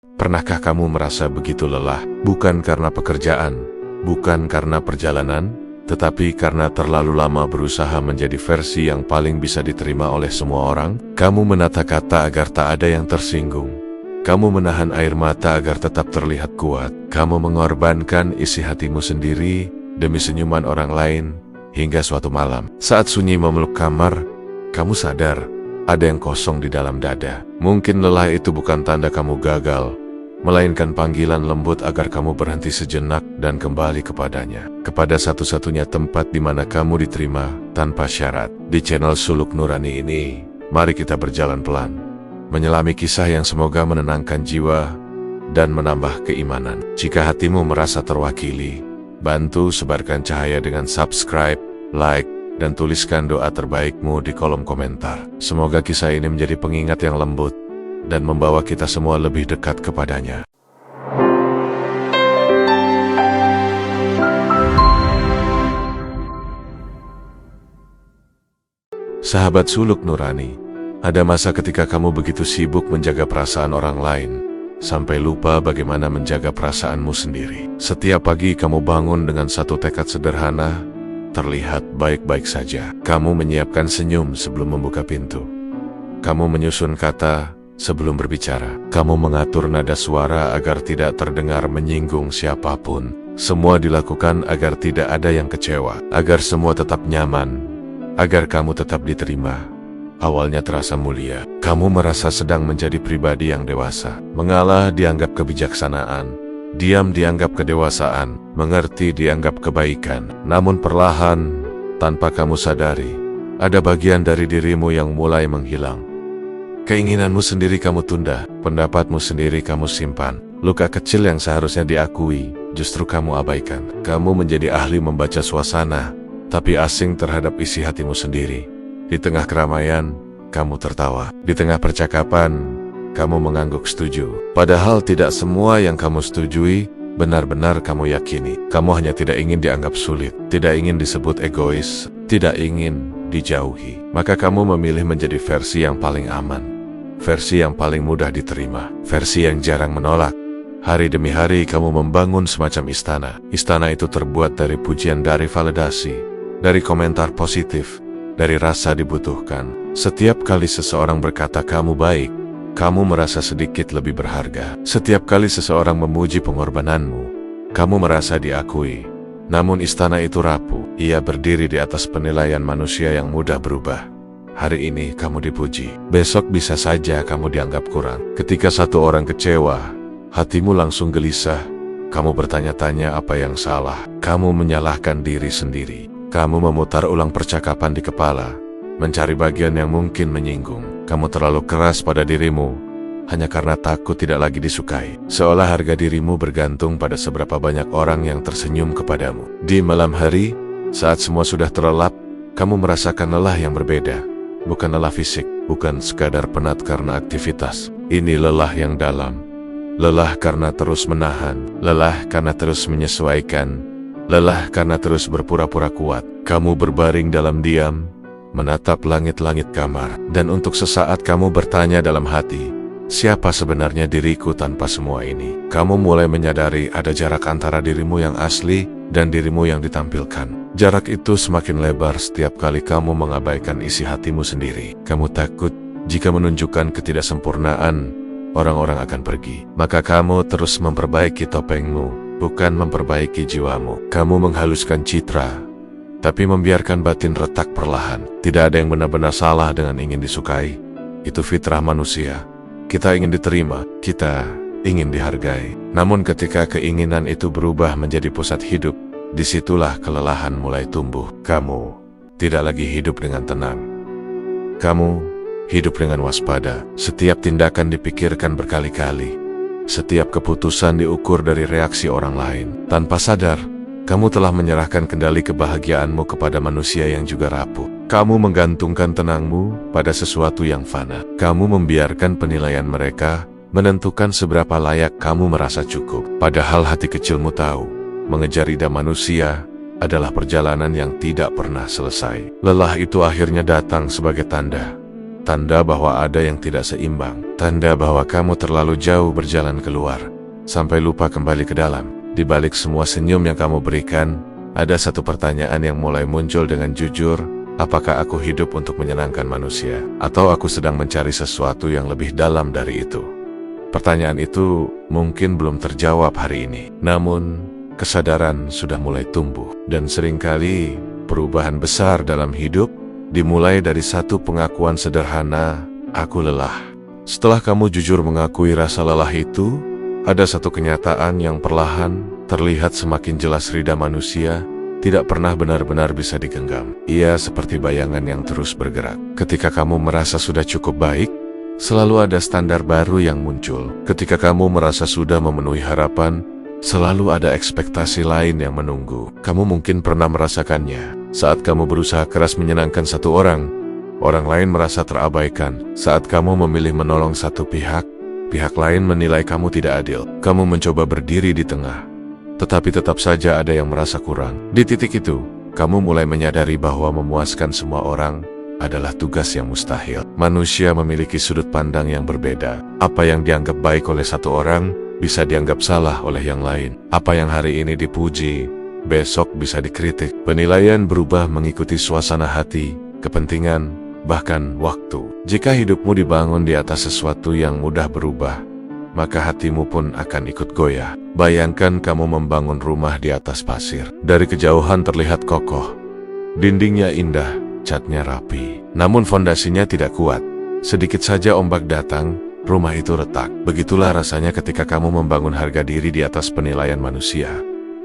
Pernahkah kamu merasa begitu lelah? Bukan karena pekerjaan, bukan karena perjalanan, tetapi karena terlalu lama berusaha menjadi versi yang paling bisa diterima oleh semua orang. Kamu menata kata agar tak ada yang tersinggung. Kamu menahan air mata agar tetap terlihat kuat. Kamu mengorbankan isi hatimu sendiri demi senyuman orang lain. Hingga suatu malam, saat sunyi memeluk kamar, kamu sadar ada yang kosong di dalam dada. Mungkin lelah itu bukan tanda kamu gagal, melainkan panggilan lembut agar kamu berhenti sejenak dan kembali kepadanya. Kepada satu-satunya tempat di mana kamu diterima tanpa syarat. Di channel Suluk Nurani ini, mari kita berjalan pelan, menyelami kisah yang semoga menenangkan jiwa dan menambah keimanan. Jika hatimu merasa terwakili, bantu sebarkan cahaya dengan subscribe, like, dan tuliskan doa terbaikmu di kolom komentar. Semoga kisah ini menjadi pengingat yang lembut dan membawa kita semua lebih dekat kepadanya. Sahabat Suluk Nurani, ada masa ketika kamu begitu sibuk menjaga perasaan orang lain, sampai lupa bagaimana menjaga perasaanmu sendiri. Setiap pagi kamu bangun dengan satu tekad sederhana, terlihat baik-baik saja. Kamu menyiapkan senyum sebelum membuka pintu. Kamu menyusun kata sebelum berbicara. Kamu mengatur nada suara agar tidak terdengar menyinggung siapapun. Semua dilakukan agar tidak ada yang kecewa, agar semua tetap nyaman, agar kamu tetap diterima. Awalnya terasa mulia. Kamu merasa sedang menjadi pribadi yang dewasa. Mengalah dianggap kebijaksanaan, diam dianggap kedewasaan, mengerti dianggap kebaikan. Namun perlahan, tanpa kamu sadari, ada bagian dari dirimu yang mulai menghilang. Keinginanmu sendiri kamu tunda, pendapatmu sendiri kamu simpan. Luka kecil yang seharusnya diakui, justru kamu abaikan. Kamu menjadi ahli membaca suasana, tapi asing terhadap isi hatimu sendiri. Di tengah keramaian, kamu tertawa. Di tengah percakapan, kamu mengangguk setuju. Padahal tidak semua yang kamu setujui benar-benar kamu yakini. Kamu hanya tidak ingin dianggap sulit, tidak ingin disebut egois, tidak ingin dijauhi. Maka kamu memilih menjadi versi yang paling aman, versi yang paling mudah diterima, versi yang jarang menolak. Hari demi hari kamu membangun semacam istana. Istana itu terbuat dari pujian, dari validasi, dari komentar positif, dari rasa dibutuhkan. Setiap kali seseorang berkata kamu baik, kamu merasa sedikit lebih berharga. Setiap kali seseorang memuji pengorbananmu, kamu merasa diakui. Namun istana itu rapuh. Ia berdiri di atas penilaian manusia yang mudah berubah. Hari ini kamu dipuji, besok bisa saja kamu dianggap kurang. Ketika satu orang kecewa, hatimu langsung gelisah. Kamu bertanya-tanya apa yang salah. Kamu menyalahkan diri sendiri. Kamu memutar ulang percakapan di kepala, mencari bagian yang mungkin menyinggung. Kamu terlalu keras pada dirimu, hanya karena takut tidak lagi disukai. Seolah harga dirimu bergantung pada seberapa banyak orang yang tersenyum kepadamu. Di malam hari, saat semua sudah terlelap, kamu merasakan lelah yang berbeda. Bukan lelah fisik, bukan sekadar penat karena aktivitas. Ini lelah yang dalam. Lelah karena terus menahan, lelah karena terus menyesuaikan, lelah karena terus berpura-pura kuat. Kamu berbaring dalam diam, menatap langit-langit kamar, dan untuk sesaat kamu bertanya dalam hati, siapa sebenarnya diriku tanpa semua ini? Kamu mulai menyadari ada jarak antara dirimu yang asli dan dirimu yang ditampilkan. Jarak itu semakin lebar setiap kali kamu mengabaikan isi hatimu sendiri. Kamu takut jika menunjukkan ketidaksempurnaan, orang-orang akan pergi. Maka kamu terus memperbaiki topengmu, bukan memperbaiki jiwamu. Kamu menghaluskan citra, tapi membiarkan batin retak perlahan. Tidak ada yang benar-benar salah dengan ingin disukai. Itu fitrah manusia. Kita ingin diterima, kita ingin dihargai. Namun ketika keinginan itu berubah menjadi pusat hidup, disitulah kelelahan mulai tumbuh. Kamu tidak lagi hidup dengan tenang. Kamu hidup dengan waspada. Setiap tindakan dipikirkan berkali-kali. Setiap keputusan diukur dari reaksi orang lain. Tanpa sadar, kamu telah menyerahkan kendali kebahagiaanmu kepada manusia yang juga rapuh. Kamu menggantungkan tenangmu pada sesuatu yang fana. Kamu membiarkan penilaian mereka menentukan seberapa layak kamu merasa cukup. Padahal hati kecilmu tahu, mengejar ida manusia adalah perjalanan yang tidak pernah selesai. Lelah itu akhirnya datang sebagai tanda tanda bahwa ada yang tidak seimbang, tanda bahwa kamu terlalu jauh berjalan keluar, sampai lupa kembali ke dalam. Di balik semua senyum yang kamu berikan, ada satu pertanyaan yang mulai muncul dengan jujur. Apakah aku hidup untuk menyenangkan manusia, atau aku sedang mencari sesuatu yang lebih dalam dari itu? Pertanyaan itu mungkin belum terjawab hari ini, namun kesadaran sudah mulai tumbuh. Dan seringkali perubahan besar dalam hidup dimulai dari satu pengakuan sederhana, aku lelah. Setelah kamu jujur mengakui rasa lelah itu, ada satu kenyataan yang perlahan terlihat semakin jelas. Rida manusia tidak pernah benar-benar bisa digenggam. Ia seperti bayangan yang terus bergerak. Ketika kamu merasa sudah cukup baik, selalu ada standar baru yang muncul. Ketika kamu merasa sudah memenuhi harapan, selalu ada ekspektasi lain yang menunggu. Kamu mungkin pernah merasakannya. Saat kamu berusaha keras menyenangkan satu orang, orang lain merasa terabaikan. Saat kamu memilih menolong satu pihak, pihak lain menilai kamu tidak adil. Kamu mencoba berdiri di tengah, tetapi tetap saja ada yang merasa kurang. Di titik itu, kamu mulai menyadari bahwa memuaskan semua orang adalah tugas yang mustahil. Manusia memiliki sudut pandang yang berbeda. Apa yang dianggap baik oleh satu orang, bisa dianggap salah oleh yang lain. Apa yang hari ini dipuji, besok bisa dikritik. Penilaian berubah mengikuti suasana hati, kepentingan, bahkan waktu. Jika hidupmu dibangun di atas sesuatu yang mudah berubah, maka hatimu pun akan ikut goyah. Bayangkan kamu membangun rumah di atas pasir. Dari kejauhan terlihat kokoh. Dindingnya indah, catnya rapi. Namun fondasinya tidak kuat. Sedikit saja ombak datang, rumah itu retak. Begitulah rasanya ketika kamu membangun harga diri di atas penilaian manusia.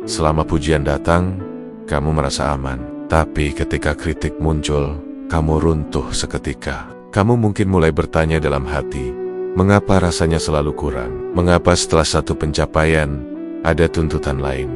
Selama pujian datang, kamu merasa aman. Tapi ketika kritik muncul, kamu runtuh seketika. Kamu mungkin mulai bertanya dalam hati, mengapa rasanya selalu kurang? Mengapa setelah satu pencapaian, ada tuntutan lain?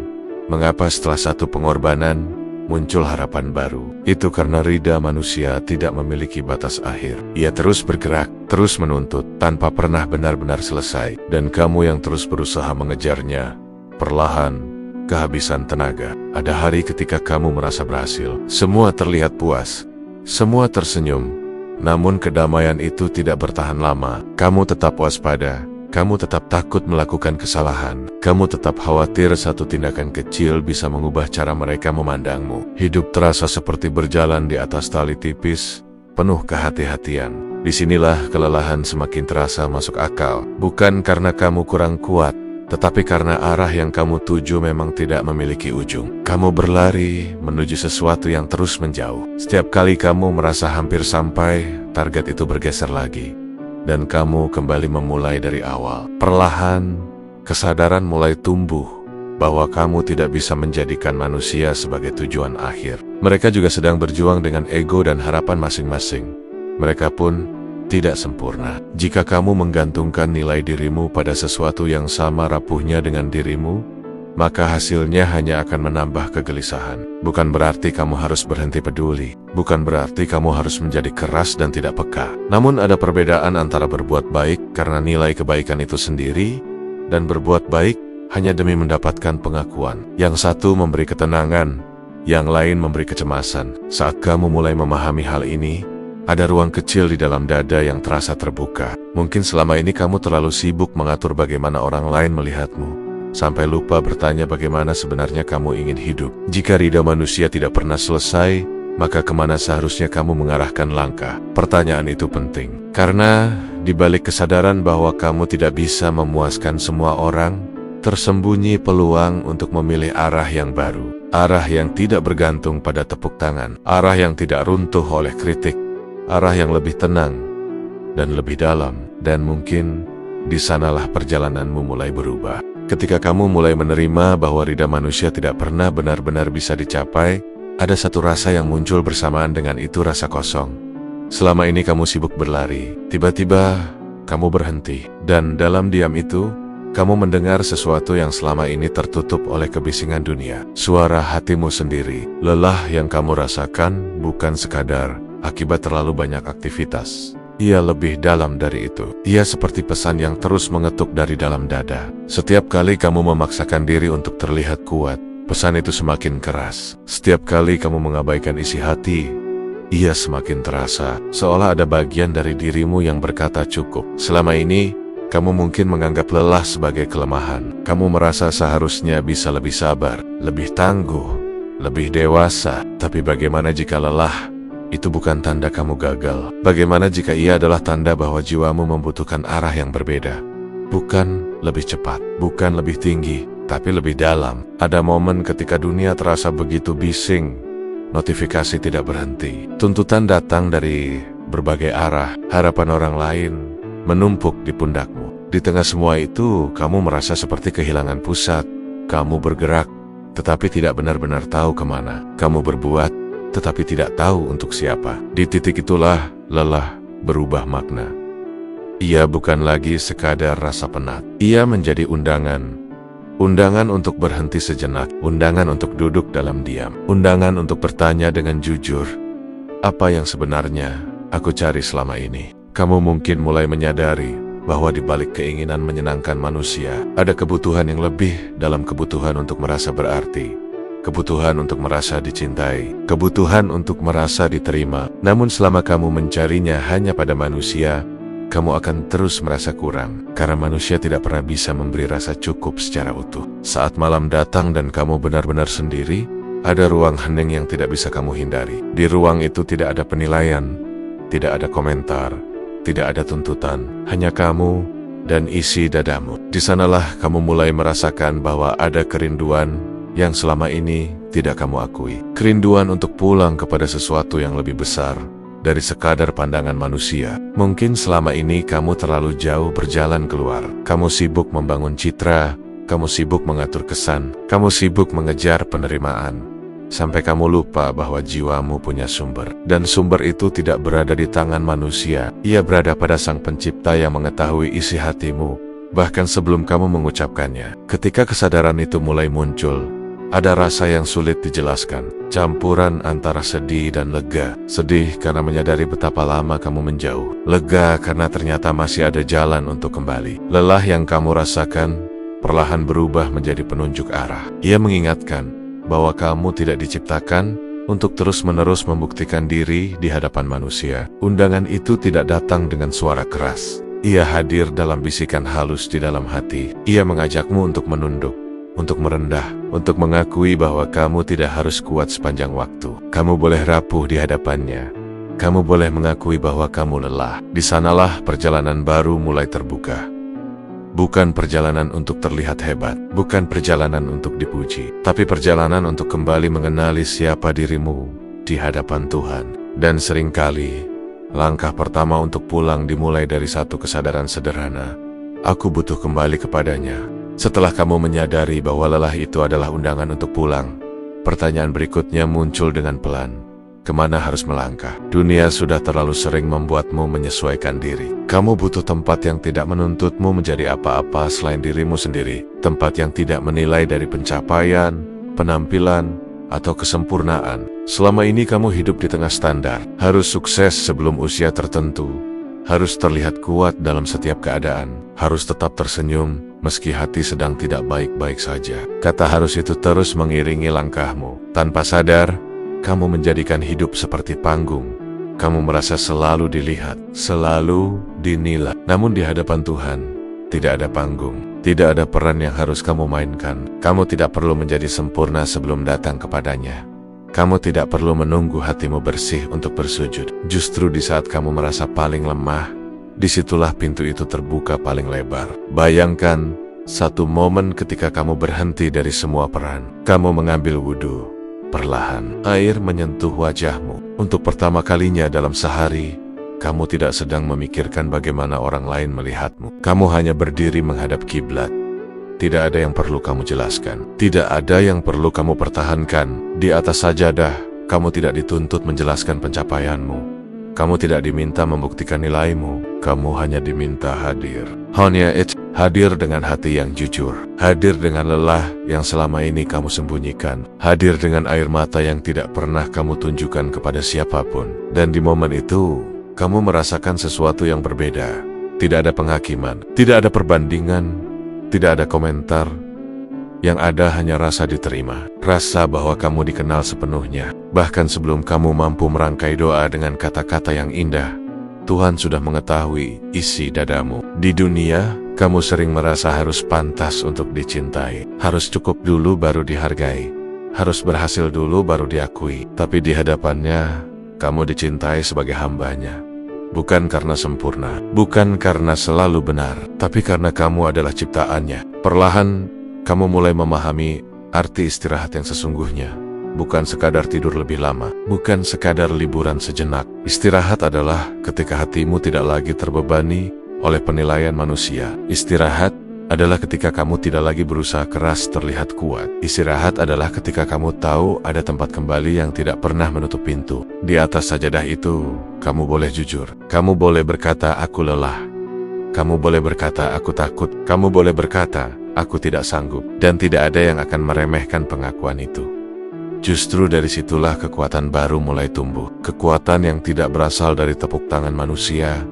Mengapa setelah satu pengorbanan, muncul harapan baru? Itu karena rida manusia tidak memiliki batas akhir. Ia terus bergerak, terus menuntut, tanpa pernah benar-benar selesai. Dan kamu yang terus berusaha mengejarnya, perlahan, kehabisan tenaga. Ada hari ketika kamu merasa berhasil. Semua terlihat puas. Semua tersenyum, namun kedamaian itu tidak bertahan lama. Kamu tetap waspada, kamu tetap takut melakukan kesalahan, kamu tetap khawatir satu tindakan kecil bisa mengubah cara mereka memandangmu. Hidup terasa seperti berjalan di atas tali tipis, penuh kehati-hatian. Disinilah kelelahan semakin terasa masuk akal, bukan karena kamu kurang kuat, tetapi karena arah yang kamu tuju memang tidak memiliki ujung. Kamu berlari menuju sesuatu yang terus menjauh. Setiap kali kamu merasa hampir sampai, target itu bergeser lagi. Dan kamu kembali memulai dari awal. Perlahan, kesadaran mulai tumbuh bahwa kamu tidak bisa menjadikan manusia sebagai tujuan akhir. Mereka juga sedang berjuang dengan ego dan harapan masing-masing. Mereka pun tidak sempurna. Jika kamu menggantungkan nilai dirimu pada sesuatu yang sama rapuhnya dengan dirimu, maka hasilnya hanya akan menambah kegelisahan. Bukan berarti kamu harus berhenti peduli. Bukan berarti kamu harus menjadi keras dan tidak peka. Namun ada perbedaan antara berbuat baik karena nilai kebaikan itu sendiri, dan berbuat baik hanya demi mendapatkan pengakuan. Yang satu memberi ketenangan, yang lain memberi kecemasan. Saat kamu mulai memahami hal ini, ada ruang kecil di dalam dada yang terasa terbuka. Mungkin selama ini kamu terlalu sibuk mengatur bagaimana orang lain melihatmu, sampai lupa bertanya bagaimana sebenarnya kamu ingin hidup. Jika rida manusia tidak pernah selesai, maka kemana seharusnya kamu mengarahkan langkah? Pertanyaan itu penting, karena di balik kesadaran bahwa kamu tidak bisa memuaskan semua orang, tersembunyi peluang untuk memilih arah yang baru. Arah yang tidak bergantung pada tepuk tangan, arah yang tidak runtuh oleh kritik, arah yang lebih tenang dan lebih dalam. Dan mungkin di sanalah perjalananmu mulai berubah. Ketika kamu mulai menerima bahwa rida manusia tidak pernah benar-benar bisa dicapai, ada satu rasa yang muncul bersamaan dengan itu, rasa kosong. Selama ini kamu sibuk berlari, tiba-tiba kamu berhenti. Dan dalam diam itu, kamu mendengar sesuatu yang selama ini tertutup oleh kebisingan dunia. Suara hatimu sendiri. Lelah yang kamu rasakan bukan sekadar akibat terlalu banyak aktivitas. Ia lebih dalam dari itu. Ia seperti pesan yang terus mengetuk dari dalam dada. Setiap kali kamu memaksakan diri untuk terlihat kuat, pesan itu semakin keras. Setiap kali kamu mengabaikan isi hati, ia semakin terasa, seolah ada bagian dari dirimu yang berkata cukup. Selama ini, kamu mungkin menganggap lelah sebagai kelemahan. Kamu merasa seharusnya bisa lebih sabar, lebih tangguh, lebih dewasa. Tapi bagaimana jika lelah itu bukan tanda kamu gagal? Bagaimana jika ia adalah tanda bahwa jiwamu membutuhkan arah yang berbeda? Bukan lebih cepat, bukan lebih tinggi, tapi lebih dalam. Ada momen ketika dunia terasa begitu bising, notifikasi tidak berhenti, tuntutan datang dari berbagai arah, harapan orang lain menumpuk di pundakmu. Di tengah semua itu, kamu merasa seperti kehilangan pusat. Kamu bergerak, tetapi tidak benar-benar tahu kemana. Kamu berbuat, tetapi tidak tahu untuk siapa. Di titik itulah lelah berubah makna. Ia bukan lagi sekadar rasa penat. Ia menjadi undangan. Undangan untuk berhenti sejenak, undangan untuk duduk dalam diam, undangan untuk bertanya dengan jujur, apa yang sebenarnya aku cari selama ini? Kamu mungkin mulai menyadari bahwa di balik keinginan menyenangkan manusia, ada kebutuhan yang lebih dalam kebutuhan untuk merasa berarti, kebutuhan untuk merasa dicintai, kebutuhan untuk merasa diterima. Namun selama kamu mencarinya hanya pada manusia, kamu akan terus merasa kurang, karena manusia tidak pernah bisa memberi rasa cukup secara utuh. Saat malam datang dan kamu benar-benar sendiri, ada ruang hening yang tidak bisa kamu hindari. Di ruang itu tidak ada penilaian, tidak ada komentar, tidak ada tuntutan, hanya kamu dan isi dadamu. Di sanalah kamu mulai merasakan bahwa ada kerinduan yang selama ini tidak kamu akui. Kerinduan untuk pulang kepada sesuatu yang lebih besar dari sekadar pandangan manusia. Mungkin selama ini kamu terlalu jauh berjalan keluar. Kamu sibuk membangun citra, kamu sibuk mengatur kesan, kamu sibuk mengejar penerimaan, sampai kamu lupa bahwa jiwamu punya sumber. Dan sumber itu tidak berada di tangan manusia. Ia berada pada Sang Pencipta yang mengetahui isi hatimu, bahkan sebelum kamu mengucapkannya. Ketika kesadaran itu mulai muncul, ada rasa yang sulit dijelaskan, campuran antara sedih dan lega. Sedih karena menyadari betapa lama kamu menjauh. Lega karena ternyata masih ada jalan untuk kembali. Lelah yang kamu rasakan perlahan berubah menjadi penunjuk arah. Ia mengingatkan bahwa kamu tidak diciptakan untuk terus-menerus membuktikan diri di hadapan manusia. Undangan itu tidak datang dengan suara keras. Ia hadir dalam bisikan halus di dalam hati. Ia mengajakmu untuk menunduk, untuk merendah, untuk mengakui bahwa kamu tidak harus kuat sepanjang waktu. Kamu boleh rapuh di hadapannya. Kamu boleh mengakui bahwa kamu lelah. Di sanalah perjalanan baru mulai terbuka. Bukan perjalanan untuk terlihat hebat, bukan perjalanan untuk dipuji, tapi perjalanan untuk kembali mengenali siapa dirimu di hadapan Tuhan. Dan seringkali, langkah pertama untuk pulang dimulai dari satu kesadaran sederhana. Aku butuh kembali kepadanya. Setelah kamu menyadari bahwa lelah itu adalah undangan untuk pulang, pertanyaan berikutnya muncul dengan pelan. Kemana harus melangkah? Dunia sudah terlalu sering membuatmu menyesuaikan diri. Kamu butuh tempat yang tidak menuntutmu menjadi apa-apa selain dirimu sendiri. Tempat yang tidak menilai dari pencapaian, penampilan, atau kesempurnaan. Selama ini kamu hidup di tengah standar. Harus sukses sebelum usia tertentu. Harus terlihat kuat dalam setiap keadaan. Harus tetap tersenyum meski hati sedang tidak baik-baik saja. Kata harus itu terus mengiringi langkahmu. Tanpa sadar, kamu menjadikan hidup seperti panggung. Kamu merasa selalu dilihat, selalu dinilai. Namun di hadapan Tuhan, tidak ada panggung, tidak ada peran yang harus kamu mainkan. Kamu tidak perlu menjadi sempurna sebelum datang kepadanya. Kamu tidak perlu menunggu hatimu bersih untuk bersujud. Justru di saat kamu merasa paling lemah, disitulah pintu itu terbuka paling lebar. Bayangkan satu momen ketika kamu berhenti dari semua peran. Kamu mengambil wudhu. Perlahan, air menyentuh wajahmu. Untuk pertama kalinya dalam sehari, kamu tidak sedang memikirkan bagaimana orang lain melihatmu. Kamu hanya berdiri menghadap kiblat. Tidak ada yang perlu kamu jelaskan. Tidak ada yang perlu kamu pertahankan. Di atas sajadah, kamu tidak dituntut menjelaskan pencapaianmu. Kamu tidak diminta membuktikan nilaimu. Kamu hanya diminta hadir. Hanya itu. Hadir dengan hati yang jujur. Hadir dengan lelah yang selama ini kamu sembunyikan. Hadir dengan air mata yang tidak pernah kamu tunjukkan kepada siapapun. Dan di momen itu, kamu merasakan sesuatu yang berbeda. Tidak ada penghakiman, tidak ada perbandingan, tidak ada komentar. Yang ada hanya rasa diterima, rasa bahwa kamu dikenal sepenuhnya. Bahkan sebelum kamu mampu merangkai doa dengan kata-kata yang indah, Tuhan sudah mengetahui isi dadamu. Di dunia, kamu sering merasa harus pantas untuk dicintai, harus cukup dulu baru dihargai, harus berhasil dulu baru diakui. Tapi di hadapannya, kamu dicintai sebagai hambanya. Bukan karena sempurna, bukan karena selalu benar, tapi karena kamu adalah ciptaannya. Perlahan, kamu mulai memahami arti istirahat yang sesungguhnya. Bukan sekadar tidur lebih lama, bukan sekadar liburan sejenak. Istirahat adalah ketika hatimu tidak lagi terbebani oleh penilaian manusia. Istirahat adalah ketika kamu tidak lagi berusaha keras terlihat kuat. Istirahat adalah ketika kamu tahu ada tempat kembali yang tidak pernah menutup pintu. Di atas sajadah itu, kamu boleh jujur. Kamu boleh berkata, aku lelah. Kamu boleh berkata, aku takut. Kamu boleh berkata, aku tidak sanggup. Dan tidak ada yang akan meremehkan pengakuan itu. Justru dari situlah kekuatan baru mulai tumbuh. Kekuatan yang tidak berasal dari tepuk tangan manusia,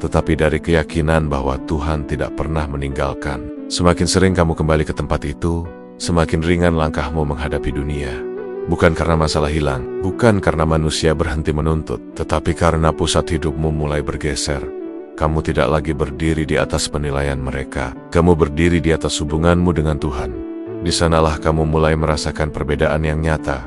tetapi dari keyakinan bahwa Tuhan tidak pernah meninggalkan. Semakin sering kamu kembali ke tempat itu, semakin ringan langkahmu menghadapi dunia. Bukan karena masalah hilang, bukan karena manusia berhenti menuntut, tetapi karena pusat hidupmu mulai bergeser. Kamu tidak lagi berdiri di atas penilaian mereka. Kamu berdiri di atas hubunganmu dengan Tuhan. Di sanalah kamu mulai merasakan perbedaan yang nyata.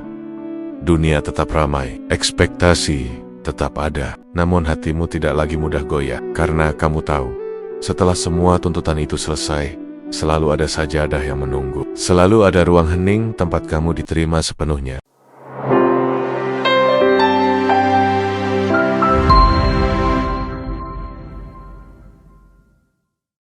Dunia tetap ramai, ekspektasi tetap ada, namun hatimu tidak lagi mudah goyah, karena kamu tahu, setelah semua tuntutan itu selesai, selalu ada sajadah yang menunggu. Selalu ada ruang hening tempat kamu diterima sepenuhnya.